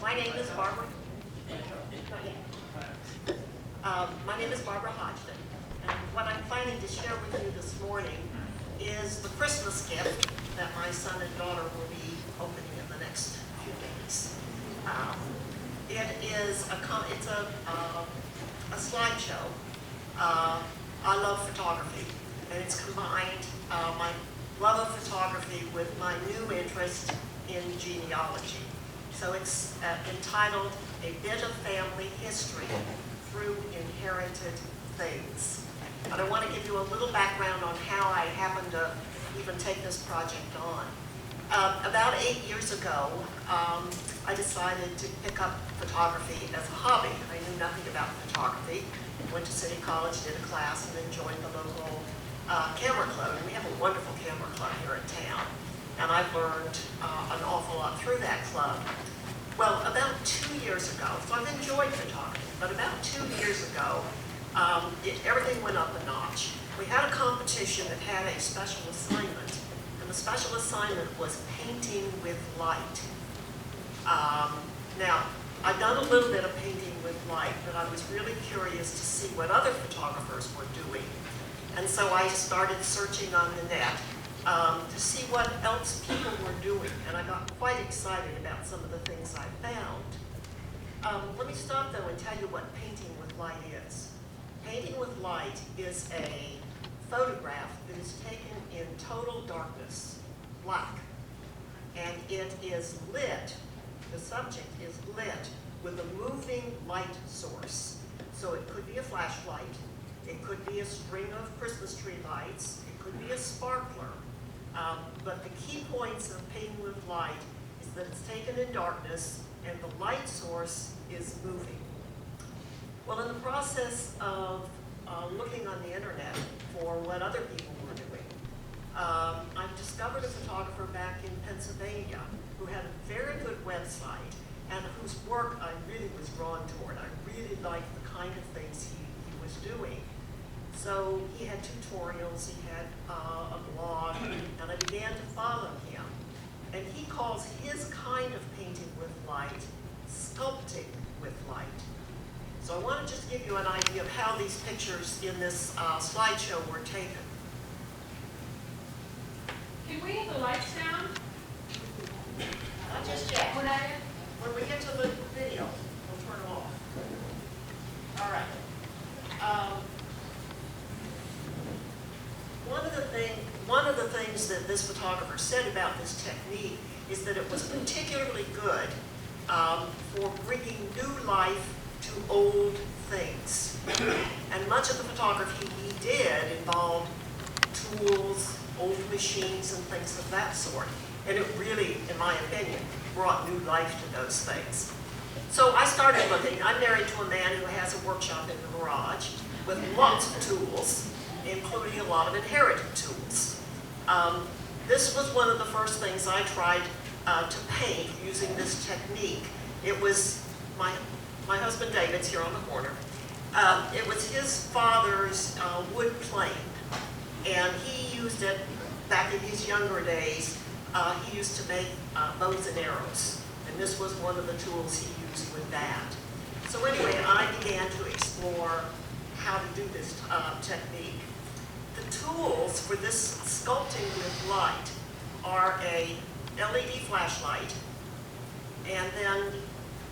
My name is Barbara. Not yet. My name is Barbara Hodgdon, and what I'm planning to share with you this morning is the Christmas gift that my son and daughter will be opening in the next few days. It's a slideshow. I love photography, and it's combined my love of photography with my new interest in genealogy. So it's entitled A Bit of Family History Through Inherited Things. But I want to give you a little background on how I happened to even take this project on. About 8 years ago, I decided to pick up photography as a hobby. I knew nothing about photography. Went to City College, did a class, and then joined the local camera club. And we have a wonderful camera club here in town. And I've learned an awful lot through that club. Well, about 2 years ago, so I've enjoyed photography, but about 2 years ago, everything went up a notch. We had a competition that had a special assignment, and the special assignment was painting with light. Now, I'd done a little bit of painting with light, but I was really curious to see what other photographers were doing. And so I started searching on the net to see what else people were doing, and I got quite excited about some of the things I found. Let me stop though and tell you what painting with light is. Painting with light is a photograph that is taken in total darkness, black, and it is lit, the subject is lit with a moving light source. So it could be a flashlight, it could be a string of Christmas tree lights, it could be a sparkler. But the key points of painting with light is that it's taken in darkness and the light source is moving. Well, in the process of looking on the internet for what other people were doing, I discovered a photographer back in Pennsylvania who had a very good website and whose work I really was drawn toward. I really liked the kind of things he was doing. So he had tutorials, he had a blog, and I began to follow him. And he calls his kind of painting with light sculpting with light. So I want to just give you an idea of how these pictures in this slideshow were taken. Can we have the lights down? Not just yet. When we get to the video, we'll turn them off. All right. One of the things that this photographer said about this technique is that it was particularly good for bringing new life to old things. And much of the photography he did involved tools, old machines, and things of that sort. And it really, in my opinion, brought new life to those things. So I started looking. I'm married to a man who has a workshop in the garage with lots of tools, including a lot of inherited tools. This was one of the first things I tried to paint using this technique. It was my husband David's here on the corner. It was his father's wood plane, and he used it back in his younger days. He used to make bows and arrows, and this was one of the tools he used with that. So anyway, I began to explore how to do this technique. The tools for this sculpting with light are a LED flashlight and then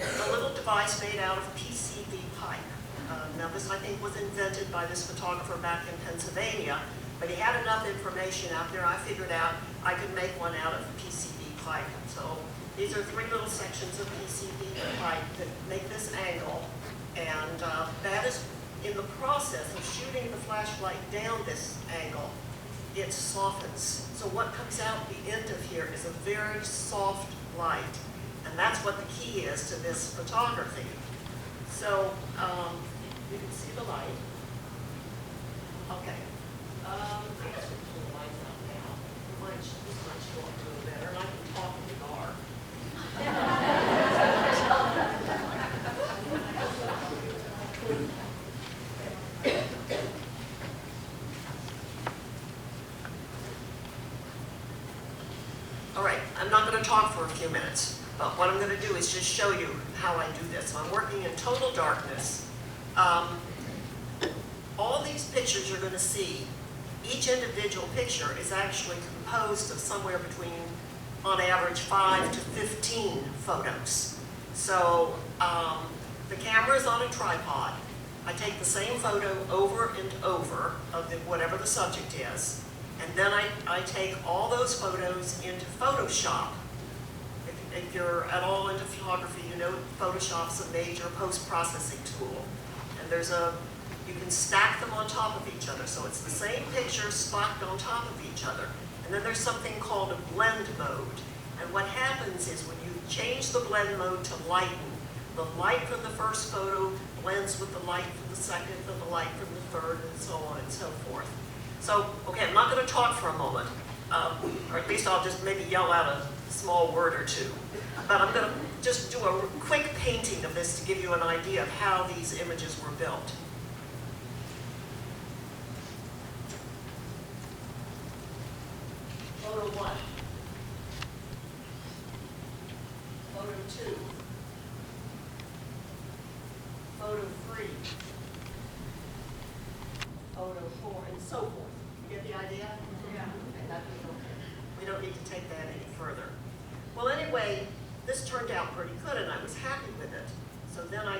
a little device made out of PCV pipe. Now this, I think, was invented by this photographer back in Pennsylvania, but he had enough information out there. I figured out I could make one out of PCV pipe. So these are 3 little sections of PCV pipe that make this angle, and that is in the process of shooting the flashlight down this angle, it softens. So what comes out the end of here is a very soft light. And that's what the key is to this photography. So you can see the light. Okay. I guess we can pull the lights out now. This might show up a little better, and I can talk in the dark. All right, I'm not going to talk for a few minutes, But what I'm going to do is just show you how I do this. So I'm working in total darkness. All these pictures you're going to see, each individual picture is actually composed of somewhere between, on average, 5 to 15 photos. So the camera is on a tripod. I take the same photo over and over of whatever the subject is, and then I take all those photos into Photoshop. If you're at all into photography, you know Photoshop's a major post-processing tool. And you can stack them on top of each other. So it's the same picture stacked on top of each other. And then there's something called a blend mode. And what happens is when you change the blend mode to lighten, the light from the first photo blends with the light from the second, and the light from the third, and so on and so forth. So, okay, I'm not going to talk for a moment, or at least I'll just maybe yell out a small word or two. But I'm going to just do a quick painting of this to give you an idea of how these images were built. Photo 1. Photo 2. Photo 3. Photo 4, and so forth. You get the idea? Yeah. Okay, we don't need to take that any further. Well, anyway, this turned out pretty good, and I was happy with it. So then I,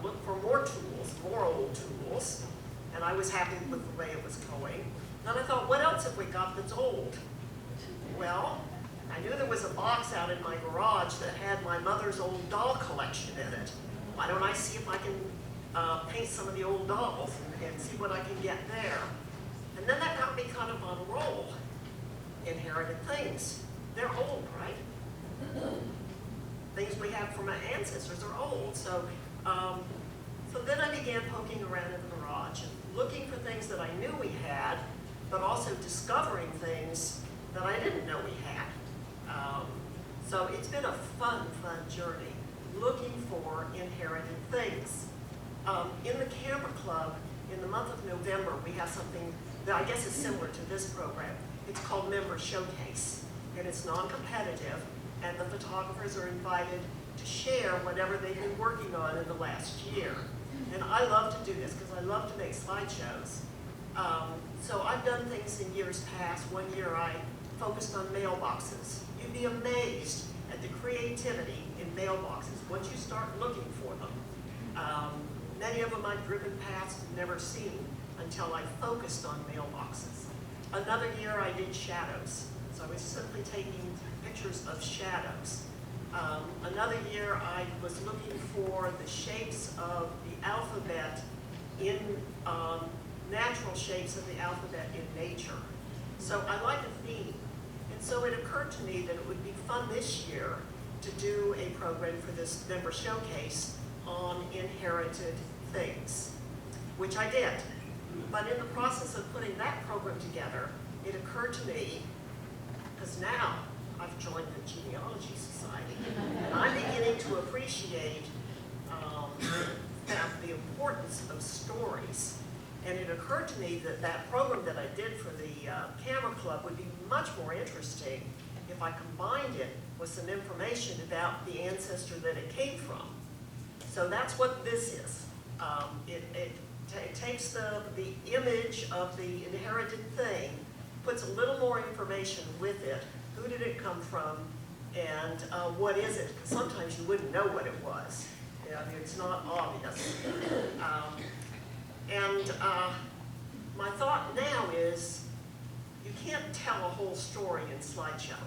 looked for more tools, more old tools, and I was happy with the way it was going. Then I thought, what else have we got that's old? Well, I knew there was a box out in my garage that had my mother's old doll collection in it. Why don't I see if I can paint some of the old dolls and see what I can get there? And then that got me kind of on a roll. Inherited things. They're old, right? Things we have from our ancestors are old. So then I began poking around in the garage and looking for things that I knew we had, but also discovering things that I didn't know we had. So it's been a fun journey looking for inherited things. In the Camera Club, in the month of November, we have something that I guess is similar to this program. It's called Member Showcase, and it's non-competitive, and the photographers are invited to share whatever they've been working on in the last year. And I love to do this because I love to make slideshows. So I've done things in years past. One year I focused on mailboxes. You'd be amazed at the creativity in mailboxes once you start looking for them. Many of them I've driven past and never seen until I focused on mailboxes. Another year I did shadows. So I was simply taking pictures of shadows. Another year I was looking for the shapes of the alphabet in natural shapes of the alphabet in nature. So I like a theme. And so it occurred to me that it would be fun this year to do a program for this member showcase on inherited things, which I did. But in the process of putting that program together, it occurred to me, because now I've joined the Geology Society, and I'm beginning to appreciate the importance of stories. And it occurred to me that that program that I did for the Camera Club would be much more interesting if I combined it with some information about the ancestor that it came from. So that's what this is. It takes the image of the inherited thing, puts a little more information with it. Who did it come from, and what is it? Because sometimes you wouldn't know what it was. I mean, it's not obvious. My thought now is, you can't tell a whole story in slideshow.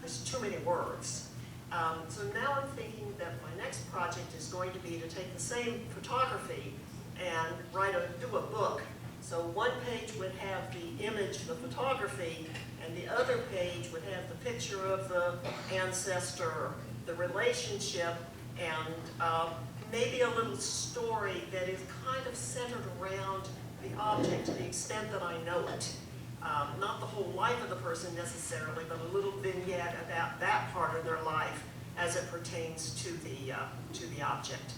There's too many words. So now I'm thinking that my next project is going to be to take the same photography and do a book. So one page would have the image, the photography, and the other page would have the picture of the ancestor, the relationship, and maybe a little story that is kind of centered around the object to the extent that I know it. Not the whole life of the person necessarily, but a little vignette about that part of their life as it pertains to the object.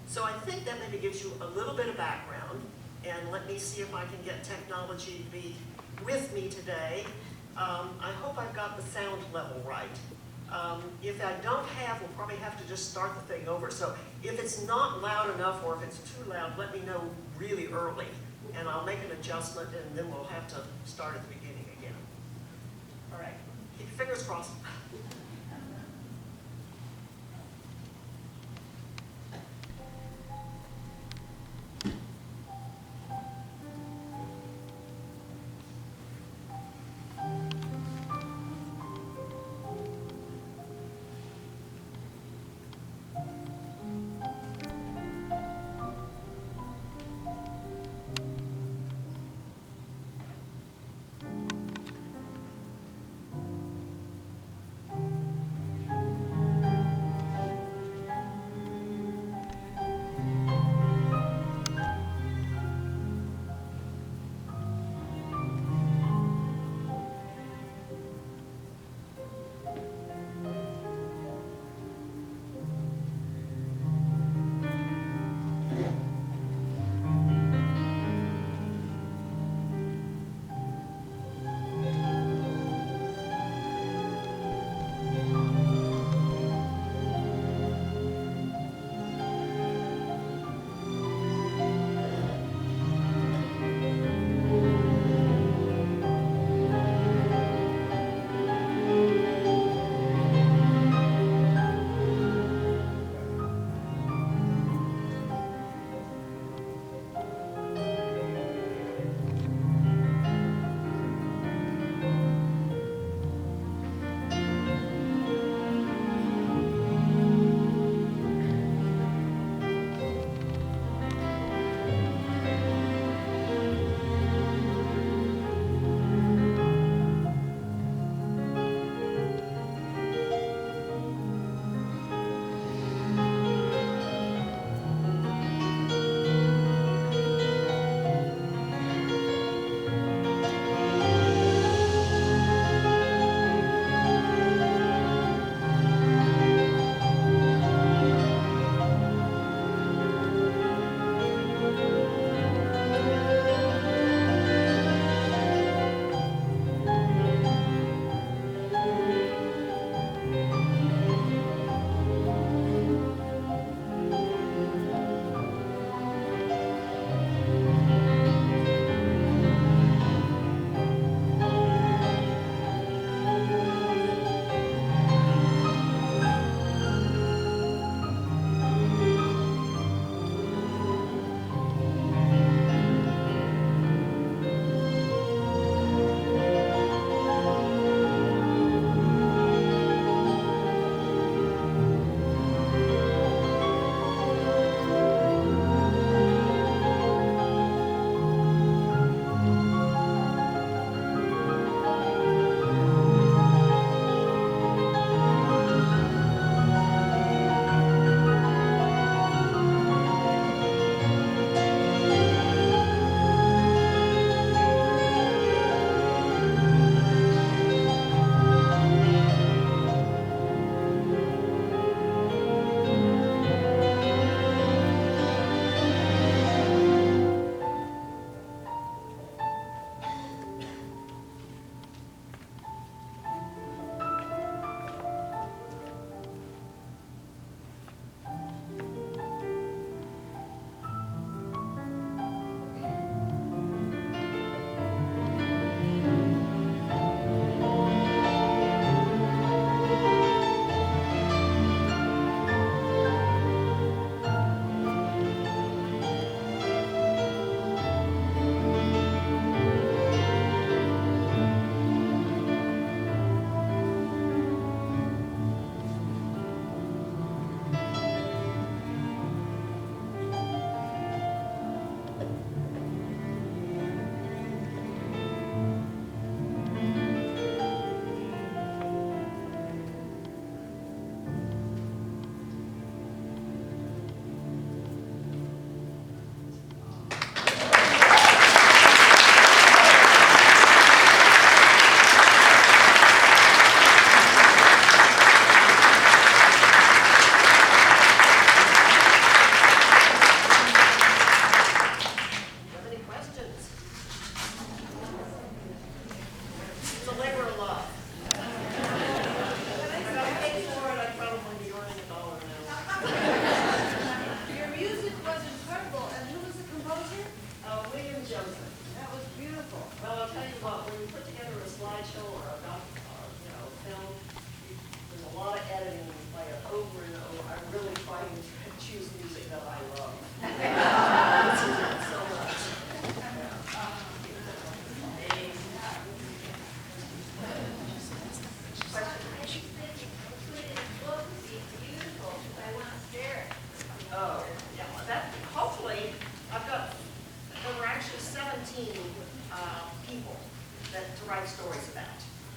So I think that maybe gives you a little bit of background, and let me see if I can get technology to be with me today. I hope I've got the sound level right. If I don't have, we'll probably have to just start the thing over. So if it's not loud enough or if it's too loud, let me know really early. And I'll make an adjustment and then we'll have to start at the beginning again. All right, keep your fingers crossed.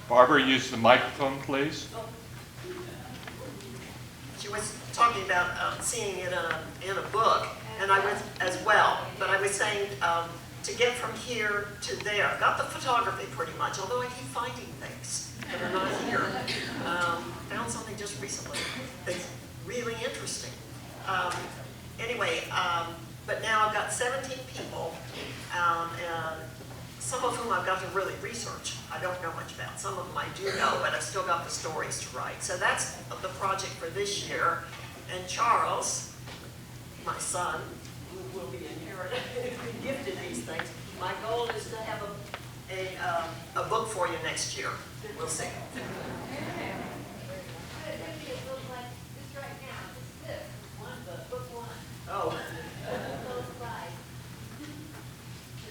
Barbara, use the microphone, please. She was talking about seeing it in a book, and I was as well. But I was saying to get from here to there, got the photography pretty much, although I keep finding things that are not here. Found something just recently that's really interesting. Anyway, but now I've got 17 people, and some of whom I've got to really research. I don't know much about. Some of them I do know, but I've still got the stories to write. So that's the project for this year. And Charles, my son, who will be inherited, gifted these things, my goal is to have a book for you next year. We'll see. Oh.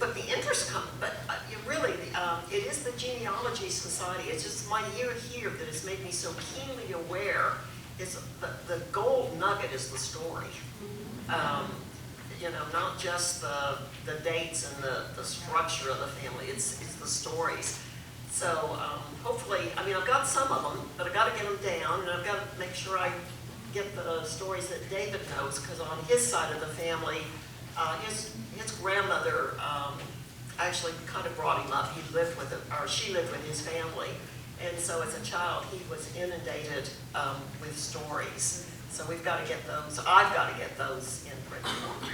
But the interest comes, but really, it is the Genealogy Society. It's just my year here that has made me so keenly aware. Is the gold nugget is the story. You know, not just the dates and the structure of the family. It's the stories. So hopefully, I mean, I've got some of them, but I've got to get them down, and I've got to make sure I get the stories that David knows, because on his side of the family, his grandmother actually kind of brought him up. He lived with it, or she lived with his family, and so as a child he was inundated with stories. So we've got to get those. I've got to get those in print form.